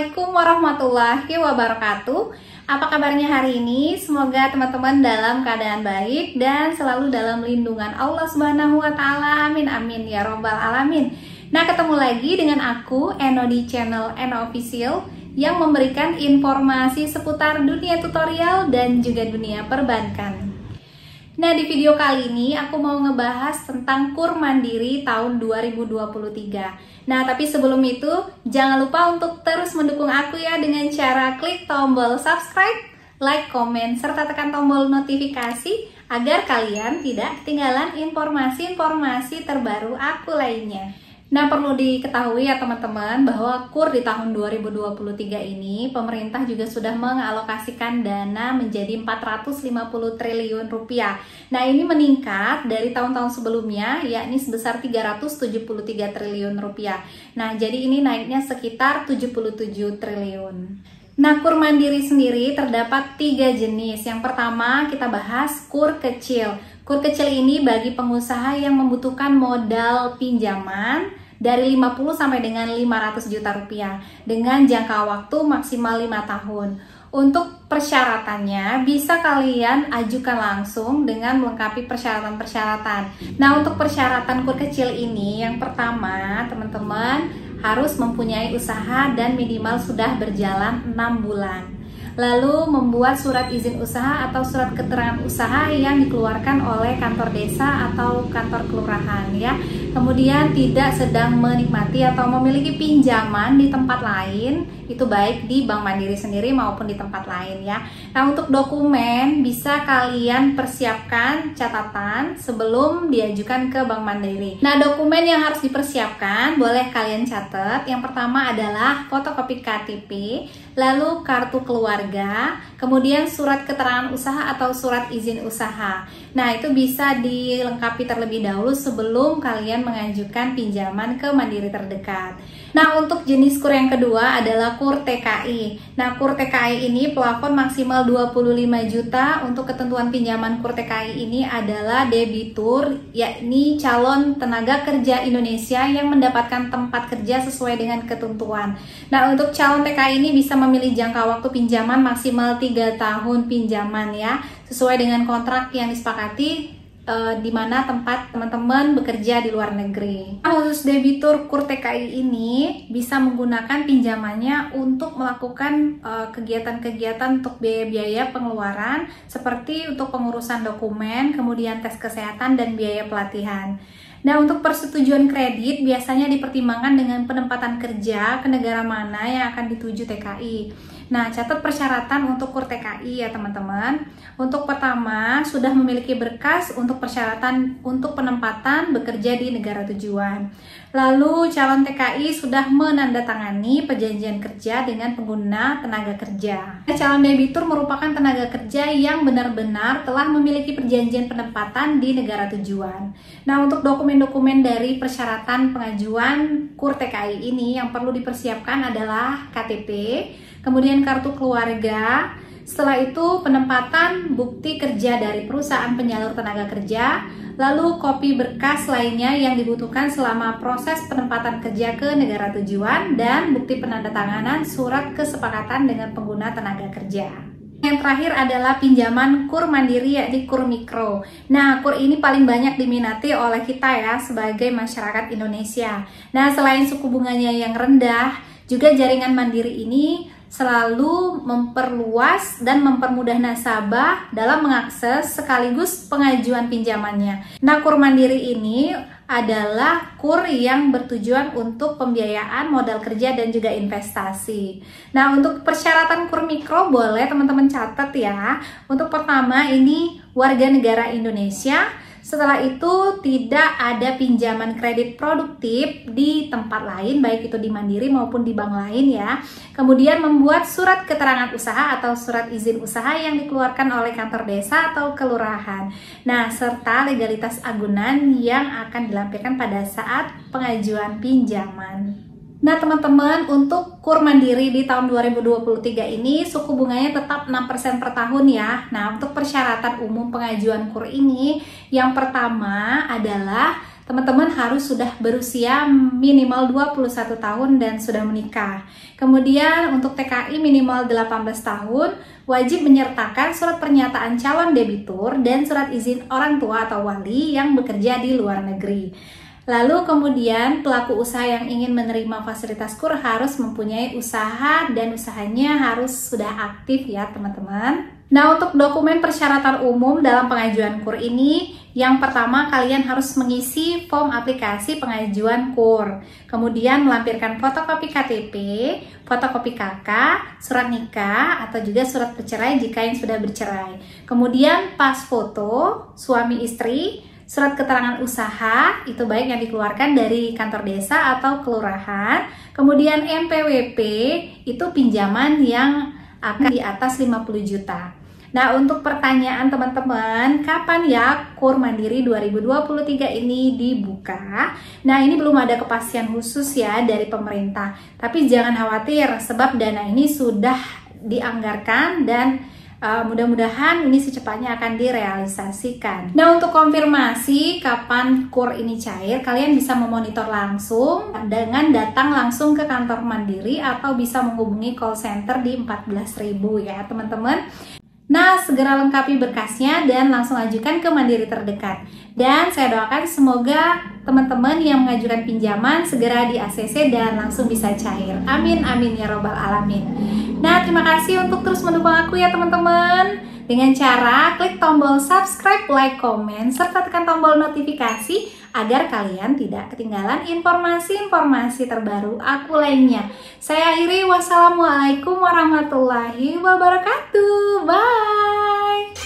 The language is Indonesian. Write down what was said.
Assalamualaikum warahmatullahi wabarakatuh. Apa kabarnya hari ini? Semoga teman-teman dalam keadaan baik dan selalu dalam lindungan Allah Subhanahu wa Ta'ala. Amin amin ya robbal alamin. Nah, ketemu lagi dengan aku Eno di channel Eno Official yang memberikan informasi seputar dunia tutorial dan juga dunia perbankan. Nah, di video kali ini aku mau ngebahas tentang KUR Mandiri tahun 2023. Nah, tapi sebelum itu jangan lupa untuk terus mendukung aku ya dengan cara klik tombol subscribe, like, komen, serta tekan tombol notifikasi agar kalian tidak ketinggalan informasi-informasi terbaru aku lainnya. Nah, perlu diketahui ya teman-teman bahwa KUR di tahun 2023 ini pemerintah juga sudah mengalokasikan dana menjadi 450 triliun rupiah. Nah, ini meningkat dari tahun-tahun sebelumnya yakni sebesar 373 triliun rupiah. Nah, jadi ini naiknya sekitar 77 triliun. Nah, KUR Mandiri sendiri terdapat 3 jenis. Yang pertama kita bahas KUR kecil. KUR kecil ini bagi pengusaha yang membutuhkan modal pinjaman dari 50 sampai dengan 500 juta rupiah dengan jangka waktu maksimal 5 tahun. Untuk persyaratannya bisa kalian ajukan langsung dengan melengkapi persyaratan-persyaratan. Nah, untuk persyaratan KUR kecil ini yang pertama teman-teman harus mempunyai usaha dan minimal sudah berjalan 6 bulan. Lalu membuat surat izin usaha atau surat keterangan usaha yang dikeluarkan oleh kantor desa atau kantor kelurahan ya. Kemudian tidak sedang menikmati atau memiliki pinjaman di tempat lain, itu baik di Bank Mandiri sendiri maupun di tempat lain ya. Nah, untuk dokumen bisa kalian persiapkan catatan sebelum diajukan ke Bank Mandiri. Nah, dokumen yang harus dipersiapkan boleh kalian catat. Yang pertama adalah fotokopi KTP, lalu kartu keluarga, kemudian surat keterangan usaha atau surat izin usaha. Nah, itu bisa dilengkapi terlebih dahulu sebelum kalian mengajukan pinjaman ke Mandiri terdekat. Nah, untuk jenis KUR yang kedua adalah KUR TKI. Nah, KUR TKI ini plafon maksimal 25 juta. Untuk ketentuan pinjaman KUR TKI ini adalah debitur, yakni calon tenaga kerja Indonesia yang mendapatkan tempat kerja sesuai dengan ketentuan. Nah, untuk calon TKI ini bisa memilih jangka waktu pinjaman maksimal 3 tahun pinjaman ya, sesuai dengan kontrak yang disepakati di mana tempat teman-teman bekerja di luar negeri. Nah, khusus debitur KUR TKI ini bisa menggunakan pinjamannya untuk melakukan kegiatan-kegiatan untuk biaya-biaya pengeluaran seperti untuk pengurusan dokumen, kemudian tes kesehatan dan biaya pelatihan. Nah, untuk persetujuan kredit biasanya dipertimbangkan dengan penempatan kerja ke negara mana yang akan dituju TKI. Nah, catat persyaratan untuk KUR TKI ya teman-teman. Untuk pertama, sudah memiliki berkas untuk persyaratan untuk penempatan bekerja di negara tujuan. Lalu, calon TKI sudah menandatangani perjanjian kerja dengan pengguna tenaga kerja. Calon debitur merupakan tenaga kerja yang benar-benar telah memiliki perjanjian penempatan di negara tujuan. Nah, untuk dokumen-dokumen dari persyaratan pengajuan KUR TKI ini yang perlu dipersiapkan adalah KTP, kemudian kartu keluarga, setelah itu penempatan bukti kerja dari perusahaan penyalur tenaga kerja, lalu kopi berkas lainnya yang dibutuhkan selama proses penempatan kerja ke negara tujuan, dan bukti penandatanganan surat kesepakatan dengan pengguna tenaga kerja. Yang terakhir adalah pinjaman KUR Mandiri yakni KUR Mikro. Nah, KUR ini paling banyak diminati oleh kita ya sebagai masyarakat Indonesia. Nah, selain suku bunganya yang rendah, juga jaringan Mandiri ini selalu memperluas dan mempermudah nasabah dalam mengakses sekaligus pengajuan pinjamannya. Nah, KUR Mandiri ini adalah KUR yang bertujuan untuk pembiayaan modal kerja dan juga investasi. Nah, untuk persyaratan KUR Mikro boleh teman-teman catat ya. Untuk pertama ini warga negara Indonesia. Setelah itu tidak ada pinjaman kredit produktif di tempat lain, baik itu di Mandiri maupun di bank lain ya. Kemudian membuat surat keterangan usaha atau surat izin usaha yang dikeluarkan oleh kantor desa atau kelurahan. Nah, serta legalitas agunan yang akan dilampirkan pada saat pengajuan pinjaman. Nah teman-teman, untuk KUR Mandiri di tahun 2023 ini suku bunganya tetap 6% per tahun ya. Nah, untuk persyaratan umum pengajuan KUR ini yang pertama adalah teman-teman harus sudah berusia minimal 21 tahun dan sudah menikah. Kemudian untuk TKI minimal 18 tahun, wajib menyertakan surat pernyataan calon debitur dan surat izin orang tua atau wali yang bekerja di luar negeri. Lalu kemudian pelaku usaha yang ingin menerima fasilitas KUR harus mempunyai usaha dan usahanya harus sudah aktif ya teman-teman. Nah, untuk dokumen persyaratan umum dalam pengajuan KUR ini, yang pertama kalian harus mengisi form aplikasi pengajuan KUR. Kemudian melampirkan fotokopi KTP, fotokopi KK, surat nikah, atau juga surat bercerai jika yang sudah bercerai. Kemudian pas foto suami istri, surat keterangan usaha, itu baik yang dikeluarkan dari kantor desa atau kelurahan. Kemudian NPWP, itu pinjaman yang akan di atas 50 juta. Nah, untuk pertanyaan teman-teman, kapan ya KUR Mandiri 2023 ini dibuka? Nah, ini belum ada kepastian khusus ya dari pemerintah. Tapi jangan khawatir, sebab dana ini sudah dianggarkan dan mudah-mudahan ini secepatnya akan direalisasikan. Nah, untuk konfirmasi kapan KUR ini cair, kalian bisa memonitor langsung dengan datang langsung ke kantor Mandiri atau bisa menghubungi call center di 14.000 ya teman-teman. Nah, segera lengkapi berkasnya dan langsung ajukan ke Mandiri terdekat. Dan saya doakan semoga teman-teman yang mengajukan pinjaman segera di ACC dan langsung bisa cair. Amin, amin ya robbal alamin. Nah, terima kasih untuk terus mendukung aku ya teman-teman. Dengan cara klik tombol subscribe, like, komen, serta tekan tombol notifikasi agar kalian tidak ketinggalan informasi-informasi terbaru aku lainnya. Saya akhiri, wassalamualaikum warahmatullahi wabarakatuh. Bye!